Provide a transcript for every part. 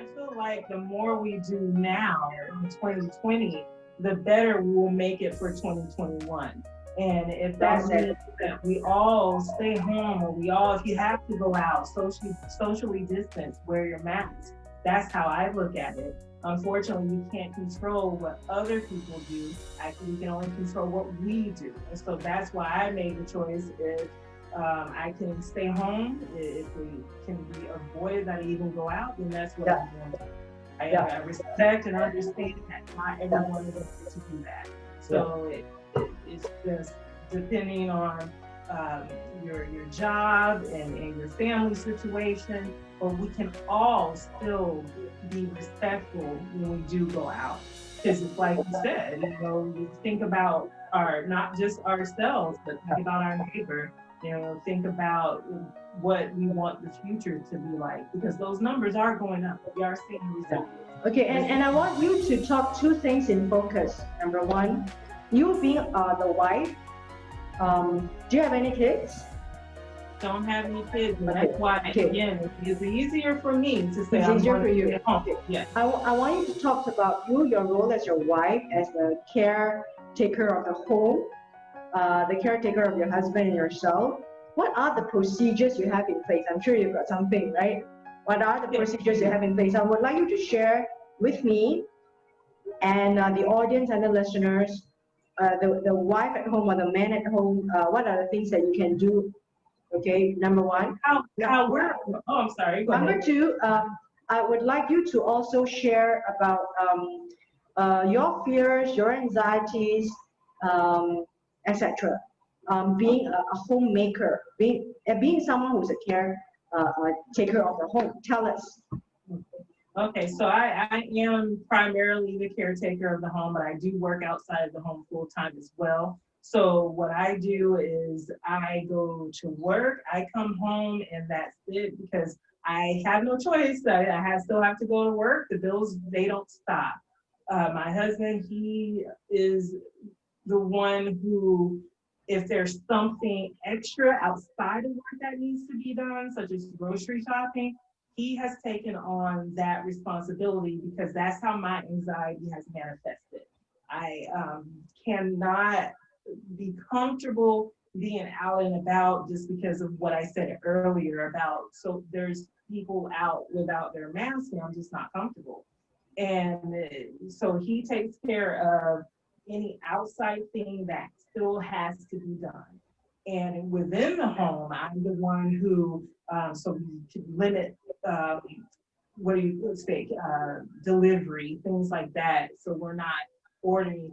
I feel like the more we do now in 2020, the better we will make it for 2021. And if that Well means said. that we all stay home, or we all, if you have to go out, socially distance, wear your mask. That's how I look at it. Unfortunately, we can't control what other people do. Actually, we can only control what we do. And so that's why I made the choice. If I can stay home, if we can be avoided that I even go out, then that's what Yeah, I'm going to do. I yeah, respect and understand that not yeah, everyone is able to do that. yeah, So it's just depending on um, your job and your family situation, but we can all still be respectful when we do go out. Because it's like you said, we think about our not just ourselves, but think about our neighbor. Think about what we want the future to be like, because those numbers are going up. We are seeing yeah. results. Okay, and I want you to talk two things in focus. Number one, you being the wife, do you have any kids? Don't have any kids, and Okay, that's why okay. again it's easier for me to say It's I'm easier going for to stay you. at home. Okay. Yes. I want you to talk about you, your role as your wife, as the caretaker of the home, the caretaker of your husband and yourself. What are the procedures you have in place? I'm sure you've got something, right? What are the Yes. procedures you have in place? I would like you to share with me and the audience and the listeners, the wife at home or the man at home, what are the things that you can do? Okay, number one. How we're I'm sorry, go Number ahead. two, I would like you to also share about your fears, your anxieties, etc. Being a homemaker, being someone who's a taker of the home. Tell us. Okay, so I am primarily the caretaker of the home, but I do work outside of the home full time as well. So what I do is I go to work, I come home, and that's it, because I have no choice. Still have to go to work. The bills, they don't stop. My husband, he is the one who, if there's something extra outside of work that needs to be done, such as grocery shopping, he has taken on that responsibility, because that's how my anxiety has manifested. I cannot be comfortable being out and about, just because of what I said earlier about, so there's people out without their mask, and I'm just not comfortable. And so he takes care of any outside thing that still has to be done. And within the home, I'm the one who, so we could limit, um, what do you say, delivery, things like that. So we're not ordering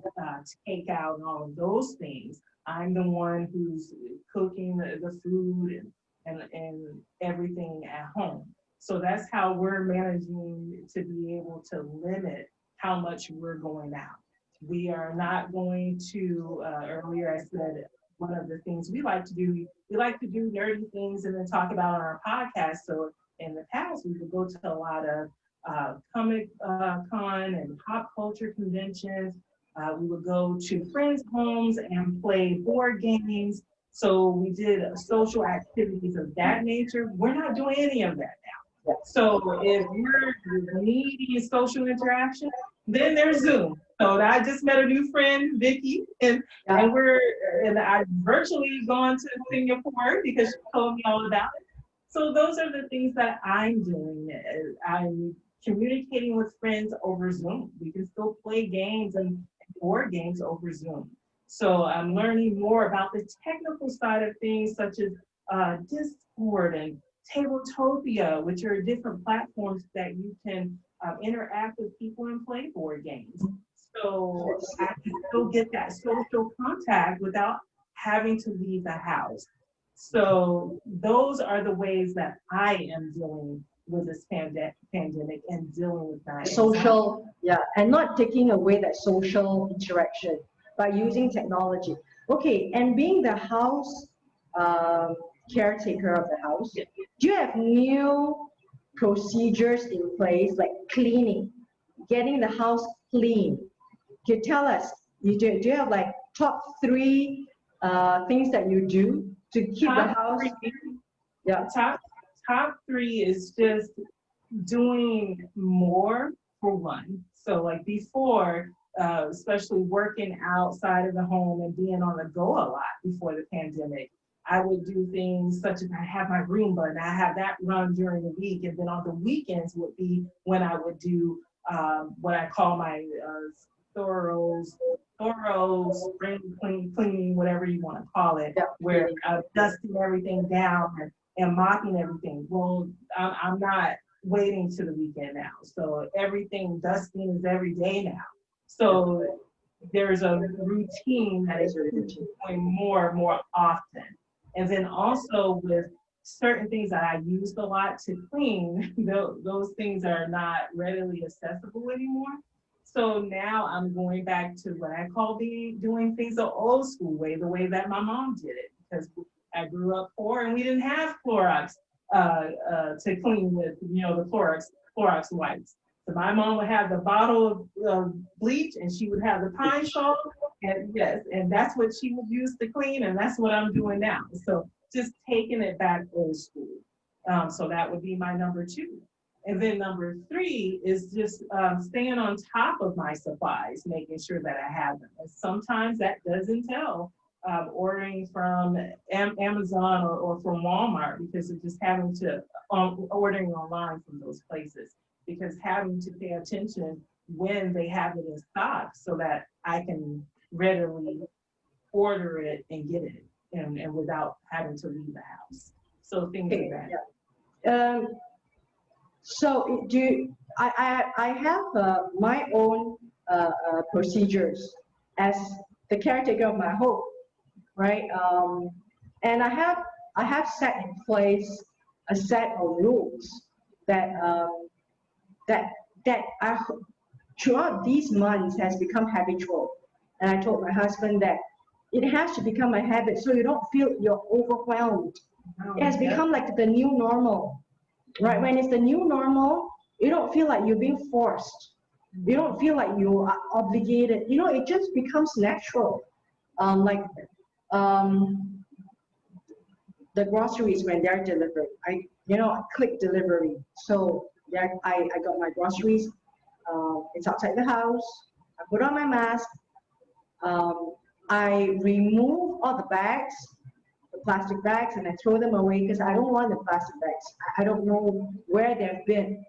takeout and all of those things. I'm the one who's cooking the food and everything at home. So that's how we're managing to be able to limit how much we're going out. We are not going to, earlier I said, one of the things we like to do, we like to do nerdy things and then talk about on our podcast. So in the past, we would go to a lot of comic con and pop culture conventions. We would go to friends' homes and play board games. So we did social activities of that nature. We're not doing any of that now. So if you're needing social interaction, then there's Zoom. So I just met a new friend, Vicky, and Yeah. I've virtually gone to Singapore because she told me all about it. So those are the things that I'm doing. I'm communicating with friends over Zoom. We can still play games and board games over Zoom. So I'm learning more about the technical side of things, such as Discord and Tabletopia, which are different platforms that you can interact with people and play board games. So I can still get that social contact without having to leave the house. So those are the ways that I am dealing with this pandemic and dealing with my anxiety. Social, yeah, and not taking away that social interaction by using technology. Okay, and being the house um, caretaker of the house, do you have new procedures in place like cleaning, getting the house clean? Can you tell us? Do you have like top three things that you do to keep the Top house? three, Yeah, top three is just doing more for one. So like before, especially working outside of the home and being on the go a lot before the pandemic, I would do things such as I have my Roomba and I have that run during the week. And then on the weekends would be when I would do what I call my thorough spring cleaning, whatever you want to call it, where dusting everything down and mopping everything. Well, I'm not waiting to the weekend now. So everything dusting is every day now. So there's a routine that is doing more often. And then also with certain things that I used a lot to clean, those things are not readily accessible anymore. So now I'm going back to what I call doing things the old school way, the way that my mom did it, because I grew up poor and we didn't have Clorox to clean with, the Clorox wipes. So my mom would have the bottle of bleach and she would have the pine salt, and yes, and that's what she would use to clean, and that's what I'm doing now. So just taking it back old school. So that would be my number 2. And then number 3 is just staying on top of my supplies, making sure that I have them. And sometimes that does entail ordering from Amazon or from Walmart, because of just having to ordering online from those places, because having to pay attention when they have it in stock so that I can readily order it and get it and without having to leave the house. So things like that. Yeah. So I have my own procedures as the caretaker of my home, right? And I have set in place a set of rules that that I, throughout these months has become habitual. And I told my husband that it has to become a habit so you don't feel you're overwhelmed. It has become like the new normal, right? When it's the new normal, you don't feel like you're being forced. You don't feel like you are obligated. It just becomes natural. The groceries when they're delivered, I click delivery. So I got my groceries. It's outside the house. I put on my mask. I remove all the bags, the plastic bags, and I throw them away because I don't want the plastic bags. I don't know where they've been.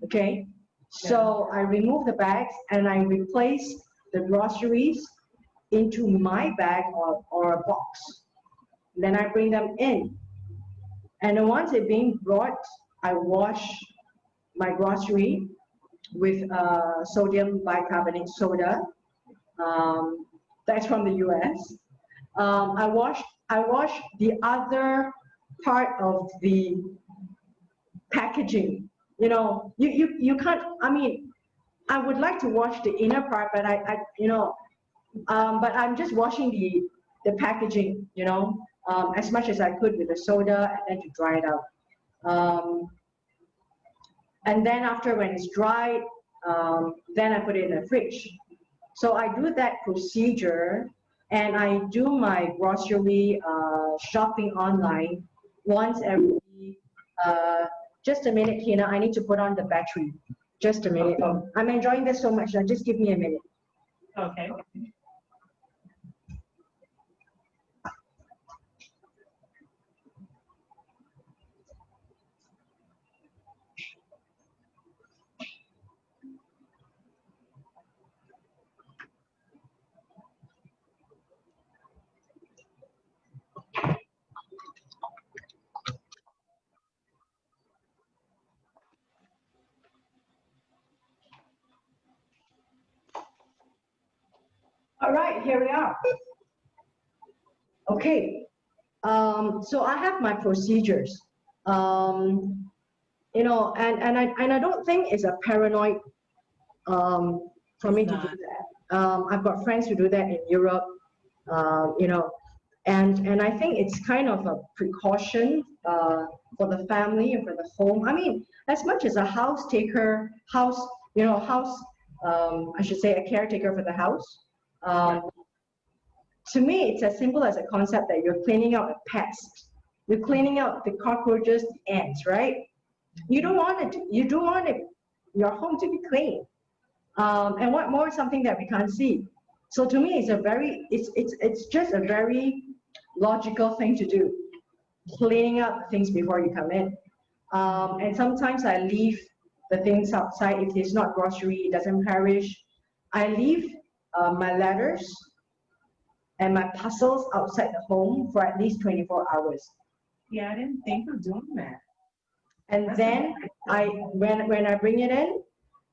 Okay, so I remove the bags and I replace the groceries into my bag or a box. Then I bring them in. And then once they're being brought, I wash my grocery with sodium bicarbonate soda. That's from the US. I wash the other part of the packaging. You can't. I mean, I would like to wash the inner part, but but I'm just washing the packaging. As much as I could with the soda, and then to dry it out. And then after when it's dried, then I put it in the fridge. So I do that procedure, and I do my grocery shopping online once every. Just a minute, Kina. I need to put on the battery. Just a minute. I'm enjoying this so much. Now just give me a minute. Okay. All right, here we are. Okay, so I have my procedures, and I don't think it's a paranoid for me to do that. I've got friends who do that in Europe, and I think it's kind of a precaution for the family and for the home. I mean, as much as a house taker, I should say a caretaker for the house. To me, it's as simple as a concept that you're cleaning out a pest. You're cleaning out the cockroaches, the ants, right? You don't want it. You don't want it, your home to be clean. And what more is something that we can't see. So to me, it's just a very logical thing to do, cleaning up things before you come in. And sometimes I leave the things outside. If it's not grocery, it doesn't perish. I leave my letters and my puzzles outside the home for at least 24 hours. Yeah, I didn't think of doing that. And That's then when I bring it in,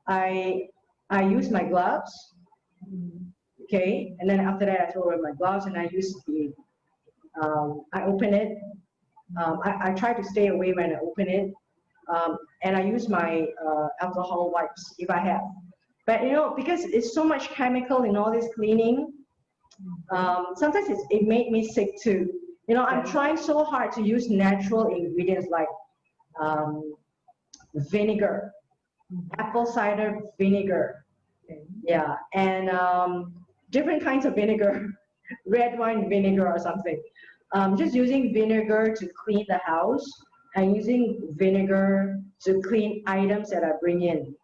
I use my gloves, okay? And then after that, I throw away my gloves and I use I open it. I try to stay away when I open it. And I use my alcohol wipes if I have. But because it's so much chemical in all this cleaning, sometimes it made me sick too. I'm trying so hard to use natural ingredients like vinegar, apple cider vinegar, yeah, and different kinds of vinegar, red wine vinegar or something. Just using vinegar to clean the house and using vinegar to clean items that I bring in.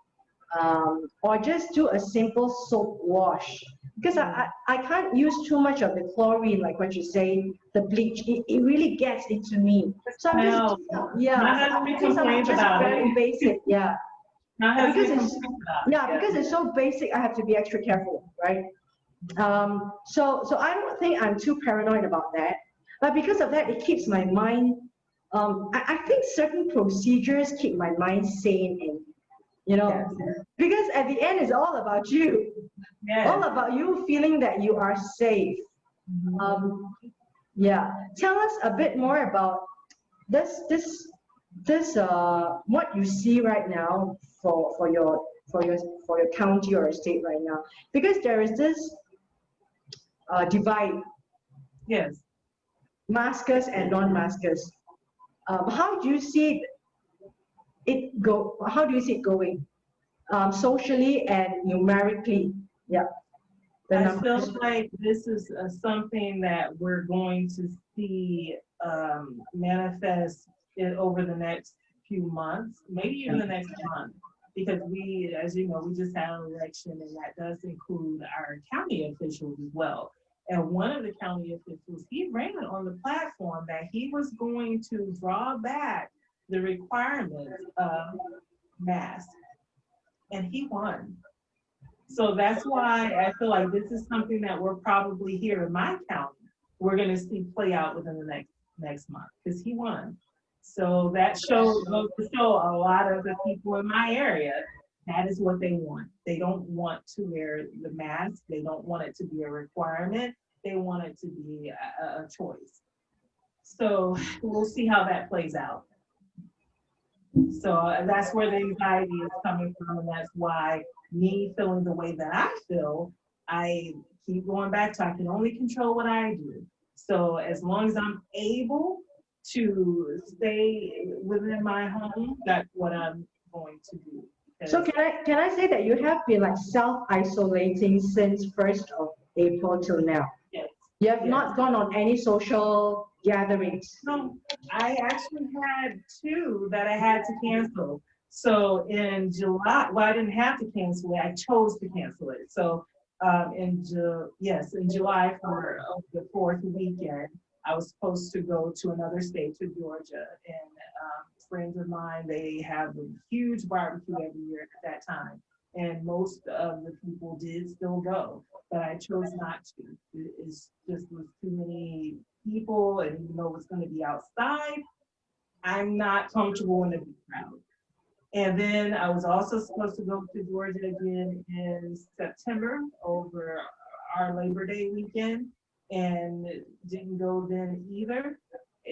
Or just do a simple soap wash. Because I can't use too much of the chlorine, like what you say, the bleach. It really gets into me. So I'm just, yeah, my husband complains just about very it. basic, yeah. My husband complains about it. Yeah, because it's so basic, I have to be extra careful, right? So I don't think I'm too paranoid about that. But because of that, it keeps my mind, I think certain procedures keep my mind sane and because at the end it's all about you. Yes. All about you feeling that you are safe. Yeah. Tell us a bit more about this what you see right now for your county or state right now, because there is this divide. Yes. Maskers and non-maskers. How do you see it go? How do you see it going? Socially and numerically, yeah. I feel like this is something that we're going to see manifest over the next few months, maybe even the next month, because we, as you know, we just had an election, and that does include our county officials as well. And one of the county officials, he ran on the platform that he was going to draw back the requirements of masks, and he won. So that's why I feel like this is something that we're probably here in my county, we're going to see play out within the next month, because he won. So that goes to show a lot of the people in my area, that is what they want. They don't want to wear the mask. They don't want it to be a requirement. They want it to be a choice. So we'll see how that plays out. So that's where the anxiety is coming from, and that's why me feeling the way that I feel, I keep going back to I can only control what I do. So as long as I'm able to stay within my home, that's what I'm going to do. So can I say that you have been like self-isolating since 1st of April till now? Yes. You have not gone on any social gatherings? No, I actually had 2 that I had to cancel. So in July, well, I didn't have to cancel it. I chose to cancel it. So in July for the 4th weekend, I was supposed to go to another state, to Georgia, and friends of mine, they have a huge barbecue every year at that time, and most of the people did still go, but I chose not to. It's just was too many people, and even though it's going to be outside, I'm not comfortable in a big crowd. And then I was also supposed to go to Georgia again in September over our Labor Day weekend, and didn't go then either.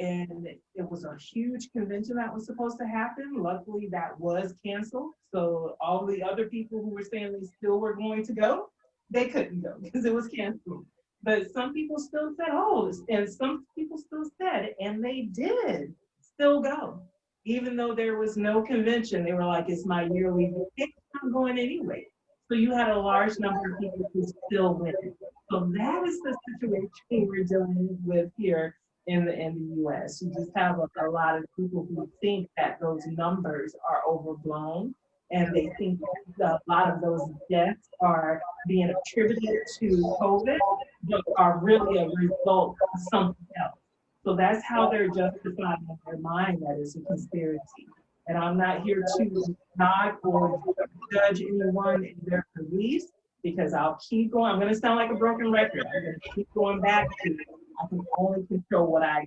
And it was a huge convention that was supposed to happen. Luckily, that was canceled. So all the other people who were saying they still were going to go, they couldn't go because it was canceled. But some people still said, oh, and some people still said, and they did still go. Even though there was no convention, they were like, it's my yearly vacation, I'm going anyway. So you had a large number of people who still went. So that is the situation we're dealing with here in the US. You just have a lot of people who think that those numbers are overblown, and they think that a lot of those deaths are being attributed to COVID, but are really a result of something else. So that's how they're justifying in their mind that it's a conspiracy. And I'm not here to knock or judge anyone in their beliefs, because I'll keep going. I'm going to sound like a broken record. I'm going to keep going back to I can only control what I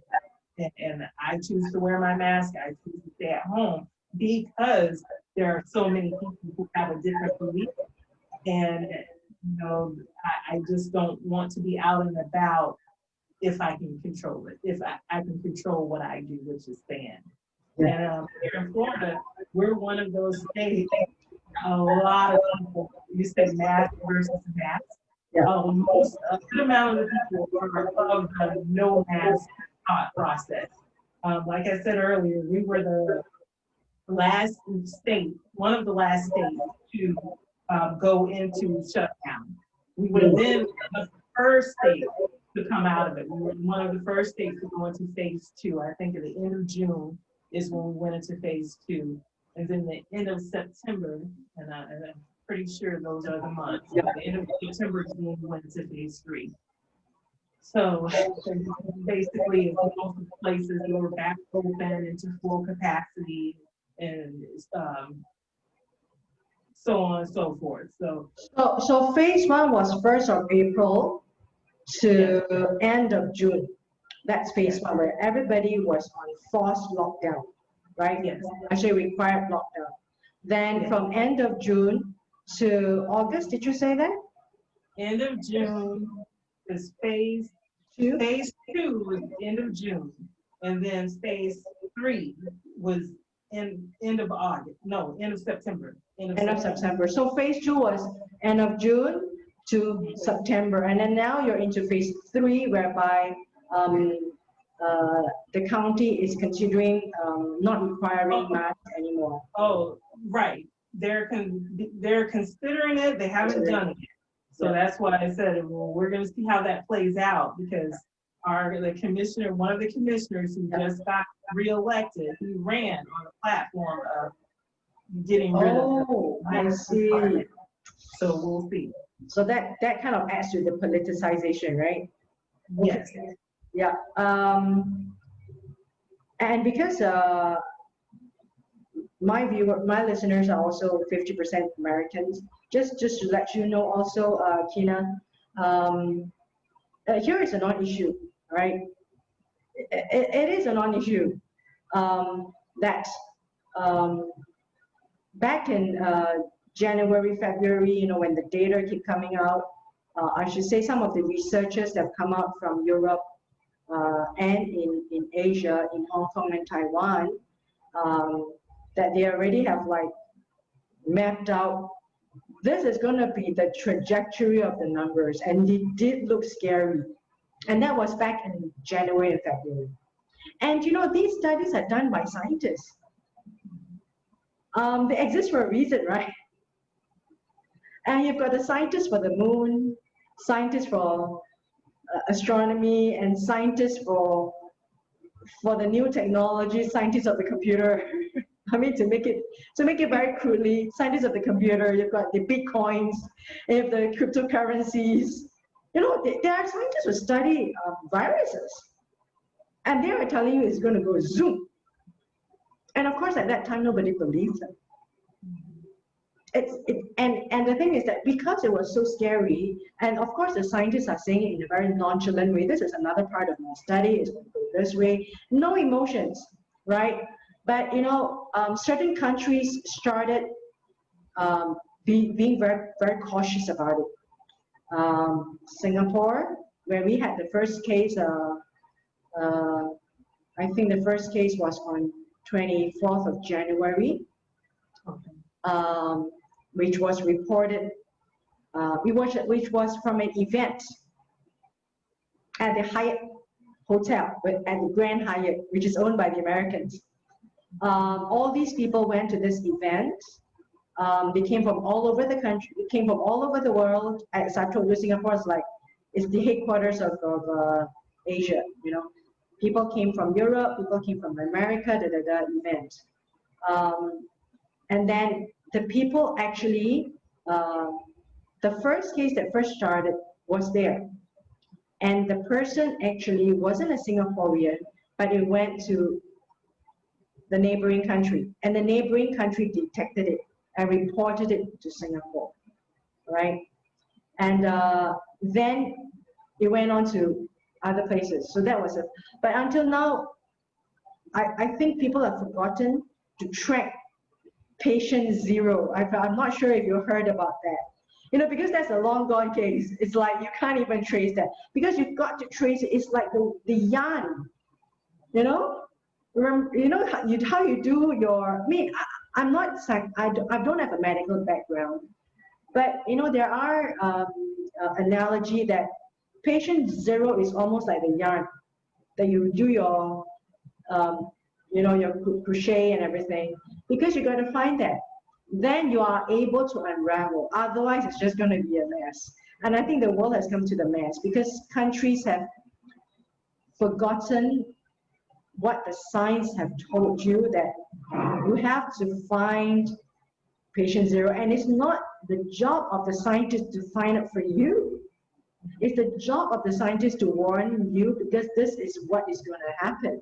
do. And I choose to wear my mask. I choose to stay at home because there are so many people who have a different belief. And, I just don't want to be out and about if I can control it, if I can control what I do, which is stand. Yeah. And here in Florida, we're one of those states, a lot of people, you say mask versus mask. Yeah. A good amount of the people are of the no mask thought process. Like I said earlier, we were the last state, one of the last states to go into shutdown. We were then the first state to come out of it. We were one of the first states to go into phase 2. I think at the end of June is when we went into phase 2. And then the end of September, and I'm pretty sure those are the months. Yeah. The end of September is when we went into phase 3. So basically, most places were back open into full capacity, and so on and so forth. So phase 1 was 1st of April to end of June. That's phase 1, where everybody was on forced lockdown, right? Yes. Actually required lockdown. Then from end of June to August, did you say that? End of June is phase 2. Phase 2 was end of June, and then phase 3 was end of August. No, end of September. End of September. So phase 2 was end of June to September, and then now you're into phase 3, whereby the county is considering not requiring masks anymore. Oh, right. They're considering it. They haven't done it yet. So that's why I said, well, we're going to see how that plays out, because the commissioner, one of the commissioners who just got reelected, he ran on the platform of getting rid of the I see. So we'll see. So that kind of adds to the politicization, right? Yes. Okay. Yeah. And because my listeners are also 50% Americans, just to let you know also, Kina, here is a non-issue, right? It is a non-issue that back in January, February, when the data keep coming out, I should say some of the researchers that have come out from Europe and in Asia, in Hong Kong and Taiwan, that they already have mapped out, this is going to be the trajectory of the numbers, and it did look scary. And that was back in January and February. And these studies are done by scientists. They exist for a reason, right? And you've got the scientists for the moon, scientists for astronomy, and scientists for the new technology, scientists of the computer. I mean, to make it very crudely, scientists of the computer. You've got the bitcoins, you have the cryptocurrencies. There are scientists who study viruses, and they are telling you it's going to go zoom. And of course, at that time, nobody believed them. And the thing is that because it was so scary, and of course the scientists are saying it in a very nonchalant way, this is another part of my study, it's going to go this way, no emotions, right? But certain countries started being very, very cautious about it. Singapore, where we had the first case, I think the first case was on 24th of January. Okay. Which was reported, which was from an event at the Hyatt Hotel, at the Grand Hyatt, which is owned by the Americans. All these people went to this event. They came from all over the country, they came from all over the world. As I told you, Singapore is the headquarters of Asia, People came from Europe, people came from America, event. And then the people actually, the first case that first started was there. And the person actually wasn't a Singaporean, but it went to the neighboring country. And the neighboring country detected it and reported it to Singapore, right? And then it went on to other places. So that was it. But until now, I think people have forgotten to track patient zero. I'm not sure if you heard about that. You know, because that's a long gone case. It's like you can't even trace that because you've got to trace it. It's like the yarn, you know. You know how you do your. I mean, I'm not. I don't have a medical background, but you know there are analogy that patient zero is almost like the yarn that you do your you know, your crochet and everything, because you got to find that. Then you are able to unravel. Otherwise, it's just going to be a mess. And I think the world has come to the mess because countries have forgotten what the science have told you, that you have to find patient zero. And it's not the job of the scientist to find it for you. It's the job of the scientist to warn you because this is what is going to happen.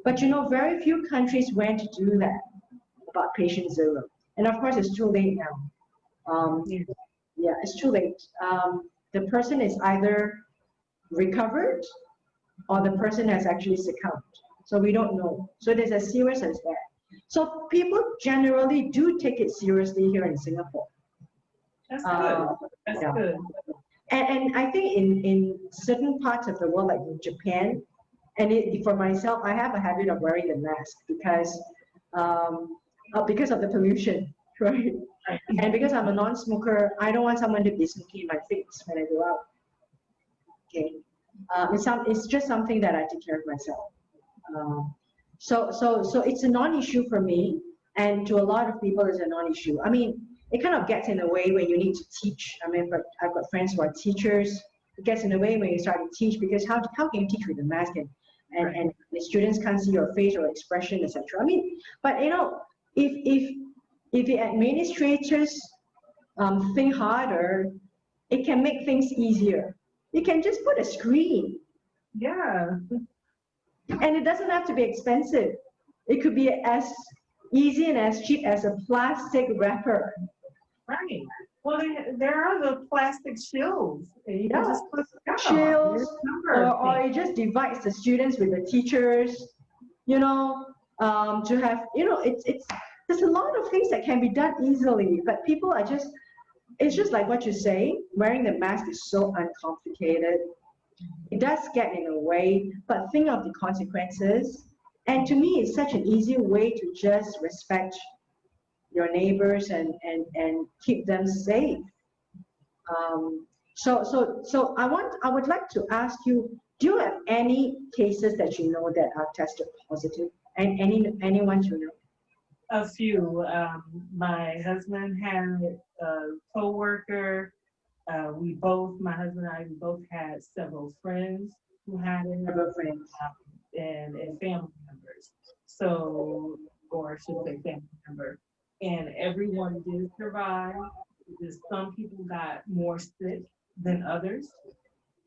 But you know, very few countries went to do that about patient zero. And of course, it's too late now. Yeah, it's too late. The person is either recovered or the person has actually succumbed. So we don't know. So there's as serious as that. So people generally do take it seriously here in Singapore. That's good. That's good. And I think in certain parts of the world, like in Japan, and for myself, I have a habit of wearing the mask because of the pollution, right? And because I'm a non-smoker, I don't want someone to be smoking in my face when I go out. Okay, it's just something that I take care of myself. So it's a non-issue for me, and to a lot of people, it's a non-issue. I mean, it kind of gets in the way when you need to teach. I mean, but I've got friends who are teachers. It gets in the way when you start to teach because how can you teach with a mask and the students can't see your face or expression, etc. I mean, but you know, if the administrators think harder, it can make things easier. You can just put a screen. Yeah. And it doesn't have to be expensive. It could be as easy and as cheap as a plastic wrapper. Right. Well, there are the plastic shields. You can just put shields, or it just divides the students with the teachers. You know, to have, you know, it's there's a lot of things that can be done easily, but people are just. It's just like what you say. Wearing the mask is so uncomplicated. It does get in the way, but think of the consequences. And to me, it's such an easy way to just respect your neighbors and keep them safe. So I would like to ask you, do you have any cases that you know that are tested positive? And anyone you know? A few. My husband had a coworker. My husband and I, we both had several friends who had it. Several friends. And family members. So, or I should say family member. And everyone did survive. Just some people got more sick than others.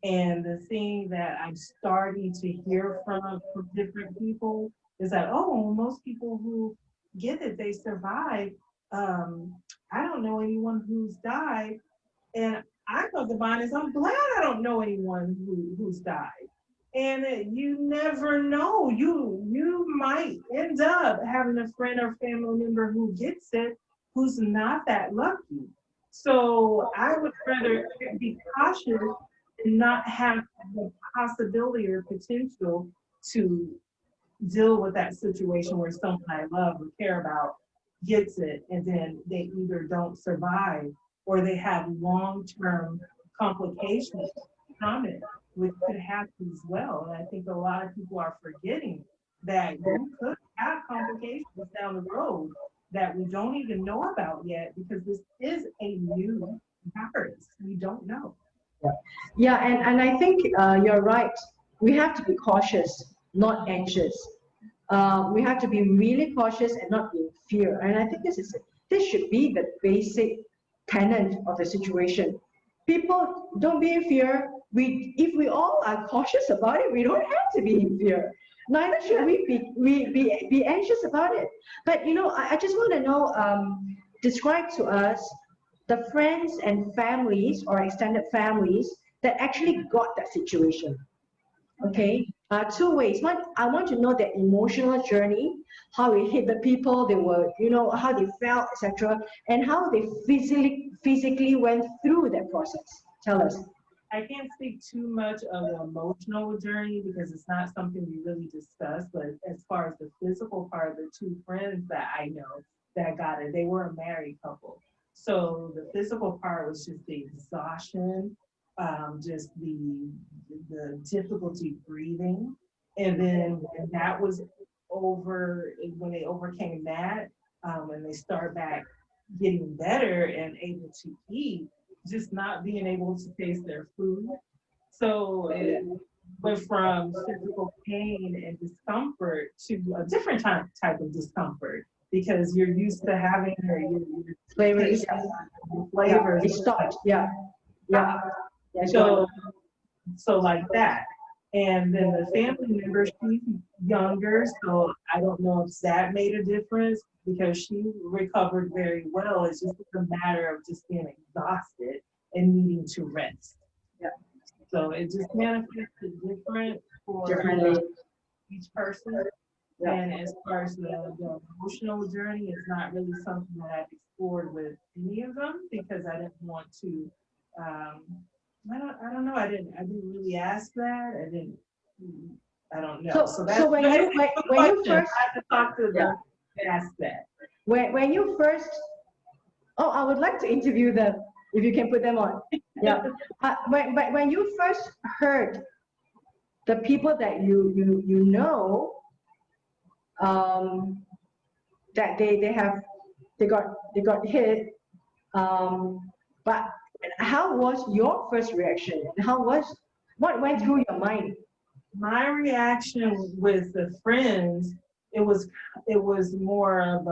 And the thing that I'm starting to hear from different people is that, oh, most people who get it, they survive. I don't know anyone who's died. And I know the bond is I'm glad I don't know anyone who's died. And you never know. You might end up having a friend or family member who gets it, who's not that lucky. So I would rather be cautious and not have the possibility or potential to deal with that situation where someone I love or care about gets it and then they either don't survive or they have long-term complications from it, which could happen as well. And I think a lot of people are forgetting that you could have complications down the road that we don't even know about yet because this is a new virus. We don't know. Yeah, and I think you're right. We have to be cautious. not anxious. We have to be really cautious and not be in fear. And I think this should be the basic tenet of the situation. People, don't be in fear. If we all are cautious about it, we don't have to be in fear. Neither should we be anxious about it. But I just want to know, describe to us the friends and families or extended families that actually got that situation. Okay, two ways. One, I want to know their emotional journey, how it hit the people they were, how they felt, etc., and how they physically went through that process. Tell us. I can't speak too much of the emotional journey because it's not something we really discuss. But as far as the physical part, the two friends that I know that got it, they were a married couple. So the physical part was just the exhaustion, just the difficulty breathing, and then when that was over, when they overcame that, and they start back getting better and able to eat, just not being able to taste their food. So it went from physical pain and discomfort to a different type of discomfort because you're used to having your Flavors. taste, your Yeah, flavors. it stopped. Yeah, yeah. Yeah, So so like that. And then the family member, she's younger, so I don't know if that made a difference because she recovered very well. It's just a matter of just being exhausted and needing to rest. yeah, So it just manifested different for differently. each person. Yeah. And as far as the emotional journey, it's not really something that I've explored with any of them because I didn't want to. Um, I don't know. I didn't really ask that. I don't know. So that's So when that's you a good when you question. first I have to talk to yeah them and ask that. when you first I would like to interview them if you can put them on. Yeah. When you first heard the people that you know, um, that they got hit, but how was your first reaction? And what went through your mind? My reaction with the friends, it was it was more of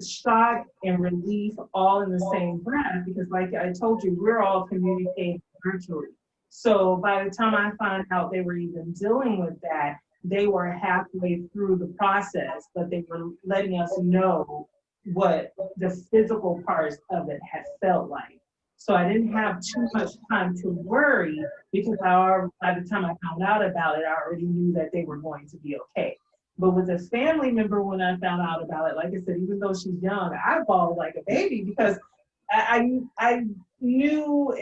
shock and relief all in the same breath because like I told you, we're all communicating virtually. So by the time I found out they were even dealing with that, they were halfway through the process, but they were letting us know what the physical parts of it had felt like. So I didn't have too much time to worry because by the time I found out about it, I already knew that they were going to be okay. But with a family member, when I found out about it, like I said, even though she's young, I bawled like a baby because I knew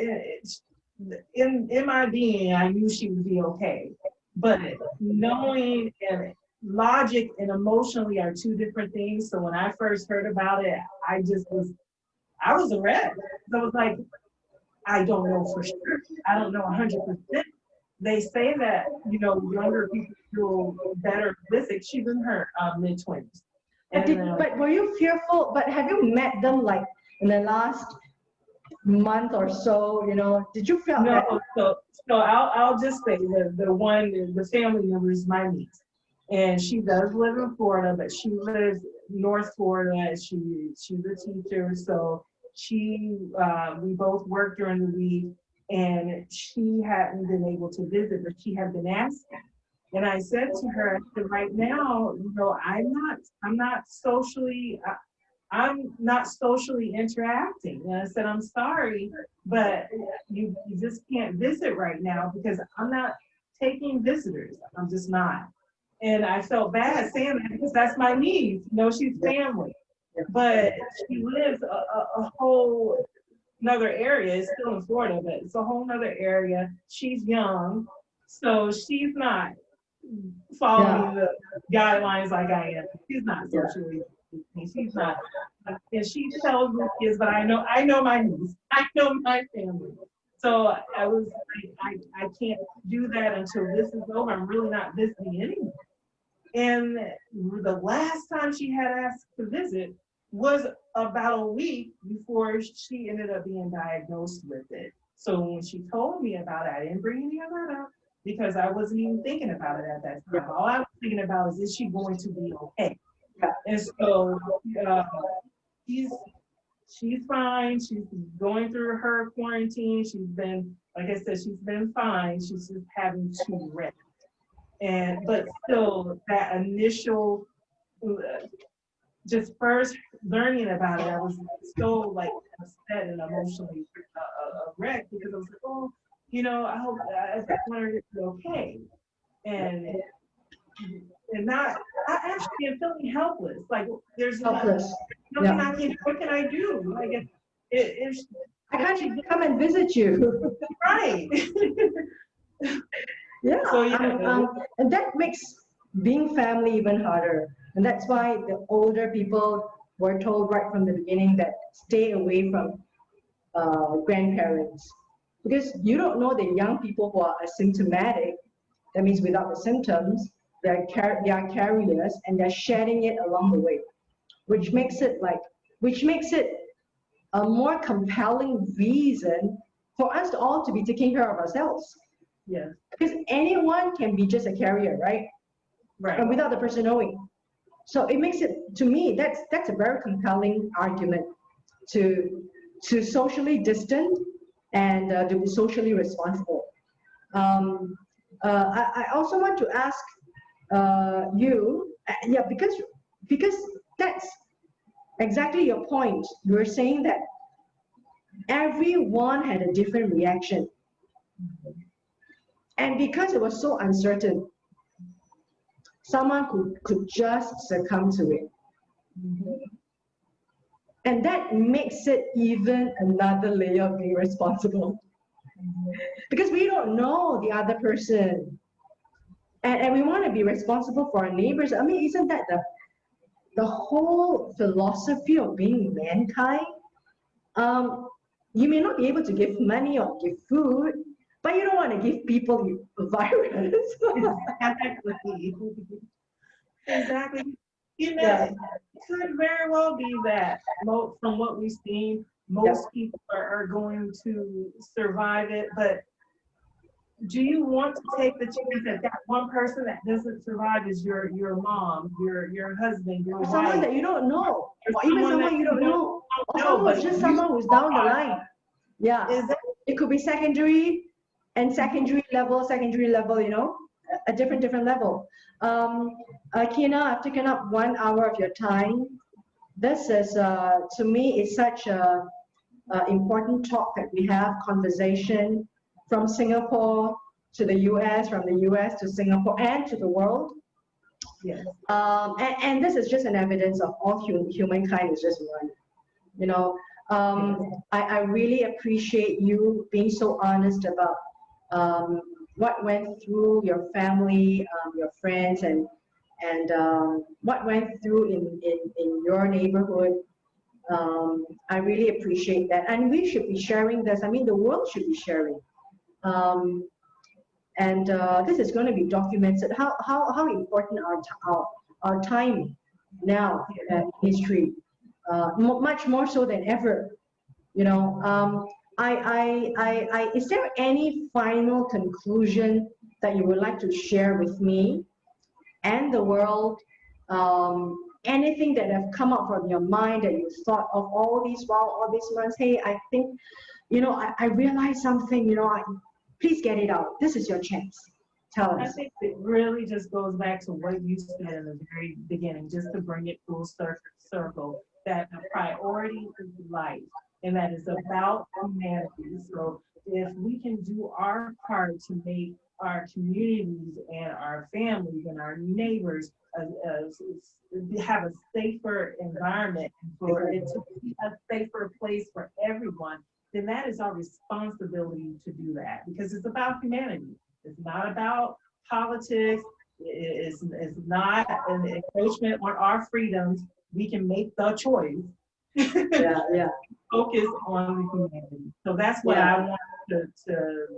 in my being, I knew she would be okay. But knowing and logic and emotionally are two different things. So when I first heard about it, I was a wreck. So I was like, I don't know for sure. I don't know 100%. They say that, younger people feel better with it. She's in her mid-20s. But were you fearful? But have you met them like in the last month or so? Did you feel that? No, so I'll just say the family member is my niece, and she does live in Florida, but she lives North Florida. She's a teacher, so we both work during the week, and she hadn't been able to visit, but she had been asking. And I said to her, I said, right now, I'm not socially, I'm not socially interacting. And I said, I'm sorry, but you just can't visit right now because I'm not taking visitors. I'm just not. And I felt bad saying that because that's my niece. She's family. But she lives a whole another area. It's still in Florida, but it's a whole nother area. She's young. So she's not following the guidelines like I am. She's not socially. She's not, and she tells me kids, but I know my niece. I know my family. So I was like, I can't do that until this is over. I'm really not visiting anymore. And the last time she had asked to visit was about a week before she ended up being diagnosed with it. So when she told me about it, I didn't bring any of that up. because I wasn't even thinking about it at that time. All I was thinking about is she going to be okay? Yeah. And so she's she's fine. She's going through her quarantine. She's been, like I said, she's been fine. She's just having to rest. And but still, that initial, just first learning about it, I was so like upset and emotionally wrecked, because I was like, oh, I hope, I just want her to be okay. And not, I actually am feeling helpless. Like there's Helpless. nothing Yeah. I can. What can I do? Like it's I can't even come and visit you. right. Yeah. So yeah. And that makes being family even harder. And that's why the older people were told right from the beginning that stay away from grandparents, because you don't know the young people who are asymptomatic. That means without the symptoms, they are carriers, and they're shedding it along the way, which makes it a more compelling reason for us all to be taking care of ourselves. Yes. Because anyone can be just a carrier, right? Right. And without the person knowing. So it makes it, to me, that's a very compelling argument to socially distant and to be socially responsible. I also want to ask you, yeah, because that's exactly your point. You were saying that everyone had a different reaction, and because it was so uncertain, someone could just succumb to it. And that makes it even another layer of being responsible. Because we don't know the other person. And we want to be responsible for our neighbors. I mean, isn't that the whole philosophy of being mankind? You may not be able to give money or give food, but you don't want to give people a virus. Exactly. Yeah. It could very well be that from what we've seen, most people are going to survive it. But do you want to take the chance that one person that doesn't survive is your mom, your husband, your Someone wife, that you don't know, or or even someone you don't know, or someone who's just someone who's down the line. Yeah, it could be secondary level, a different level. Kina, I've taken up 1 hour of your time. This is, to me, is such a important talk that we have, conversation from Singapore to the US, from the US to Singapore and to the world. Yes. And this is just an evidence of all humankind is just one. I really appreciate you being so honest about what went through your family, your friends, and what went through in your neighborhood. I really appreciate that, and we should be sharing this. I mean, the world should be sharing. And this is going to be documented. How important our time now in history, much more so than ever. Is there any final conclusion that you would like to share with me and the world? Anything that have come up from your mind that you thought of all these months? Hey, I think, I realized something. Please get it out. This is your chance. Tell us. I think it really just goes back to what you said in the very beginning, just to bring it full circle, that the priority is life, and that is about humanity. So if we can do our part to make our communities and our families and our neighbors have a safer environment, and for it to be a safer place for everyone, then that is our responsibility to do that, because it's about humanity. It's not about politics. It's not an encroachment on our freedoms. We can make the choice. Yeah. Focus on the humanity. So that's what I wanted to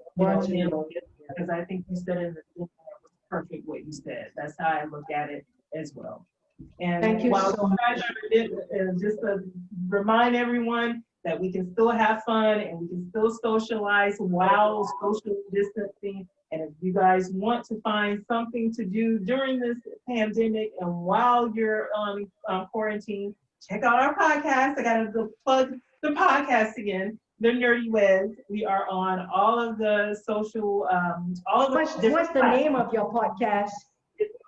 end with, because I think you said it was perfect what you said. That's how I look at it as well. And thank you so much. Just to remind everyone that we can still have fun and we can still socialize while social distancing. And if you guys want to find something to do during this pandemic and while you're on quarantine, check out our podcast. I got to plug the podcast again, The Nerdy Weds. We are on all of the social, all of the What's the name of your podcast?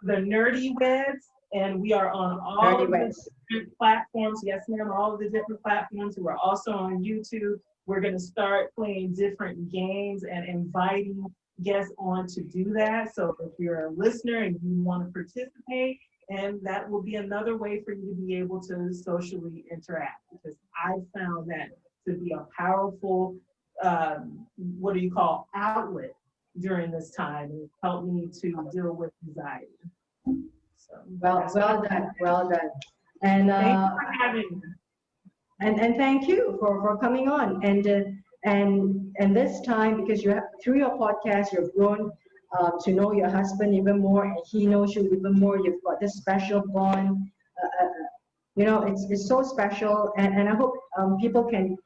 The Nerdy Weds, and we are on all Nerdy of Weds. the different platforms. Yes, ma'am, all of the different platforms. We're also on YouTube. We're going to start playing different games and inviting guests on to do that. So if you're a listener and you want to participate, and that will be another way for you to be able to socially interact, because I found that to be a powerful, outlet during this time. It helped me to deal with anxiety. So, Well done. And thank you for having me. And thank you for coming on. And this time, because through your podcast, you've grown to know your husband even more, and he knows you even more. You've got this special bond. It's so special, and I hope people can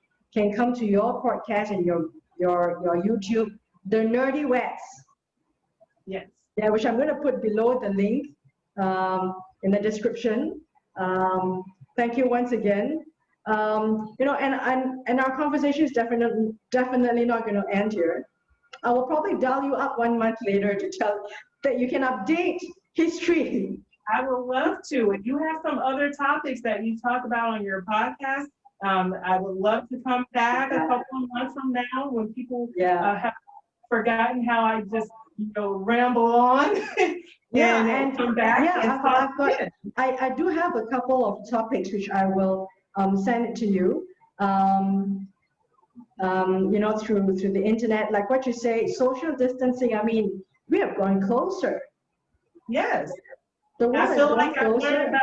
come to your podcast and your YouTube, The Nerdy Weds. Yes. Yeah, which I'm going to put below the link in the description. Thank you once again. And our conversation is definitely not going to end here. I will probably dial you up 1 month later to tell that you can update history. I would love to. If you have some other topics that you talk about on your podcast, I would love to come back a couple of months from now when people have forgotten how I just ramble on. and come back. Yeah, I do have a couple of topics which I will send it to you. Through the internet, like what you say, social distancing. I mean, we have gone closer. Yes. The world I feel like has I gone closer. learned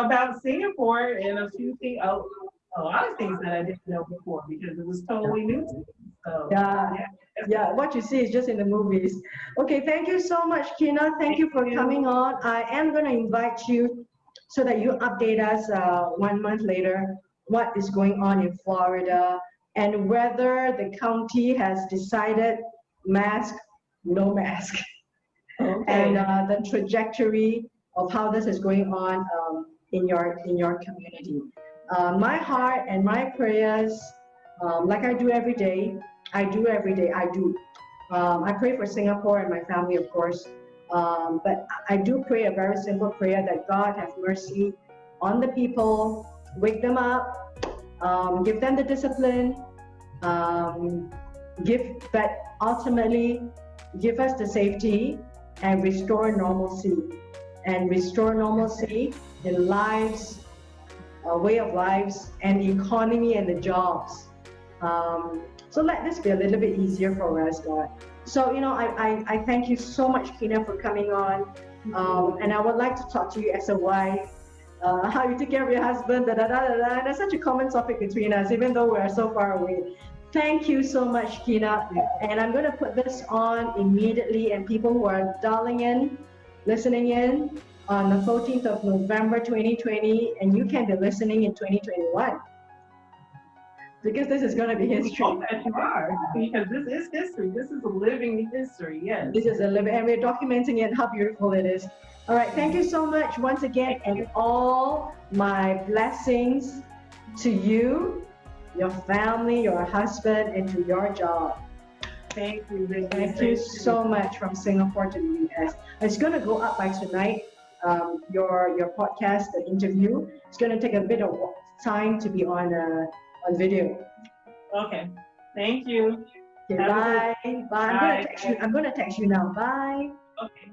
about Singapore and a few things, a lot of things that I didn't know before because it was totally new to me. So, yeah. What you see is just in the movies. Okay, thank you so much, Kina. Thank you for coming on. I am going to invite you so that you update us 1 month later what is going on in Florida and whether the county has decided mask, no mask, and the trajectory of how this is going on in your community. My heart and my prayers, like I do every day. I pray for Singapore and my family, of course. But I do pray a very simple prayer that God have mercy on the people, wake them up, give them the discipline, ultimately give us the safety and restore normalcy. And restore normalcy in lives, way of lives, and the economy and the jobs. So let this be a little bit easier for us, God. So, I thank you so much, Kina, for coming on. And I would like to talk to you as a wife, how you take care of your husband, That's such a common topic between us, even though we are so far away. Thank you so much, Kina. And I'm going to put this on immediately, and people who are dialing in, listening in on the 14th of November 2020, and you can be listening in 2021. Because this is going to be history. I hope that you are, because this is history. This is a living history, yes. This is a living, and we're documenting it, how beautiful it is. All right, thank you so much once again, and all my blessings to you, your family, your husband, and to your job. Thank you. Thank you so much from Singapore to the US. It's going to go up by tonight, your podcast, the interview. It's going to take a bit of time to be on video. Okay. Thank you. Okay, bye. Bye. I'm going to text you now. Bye. Okay.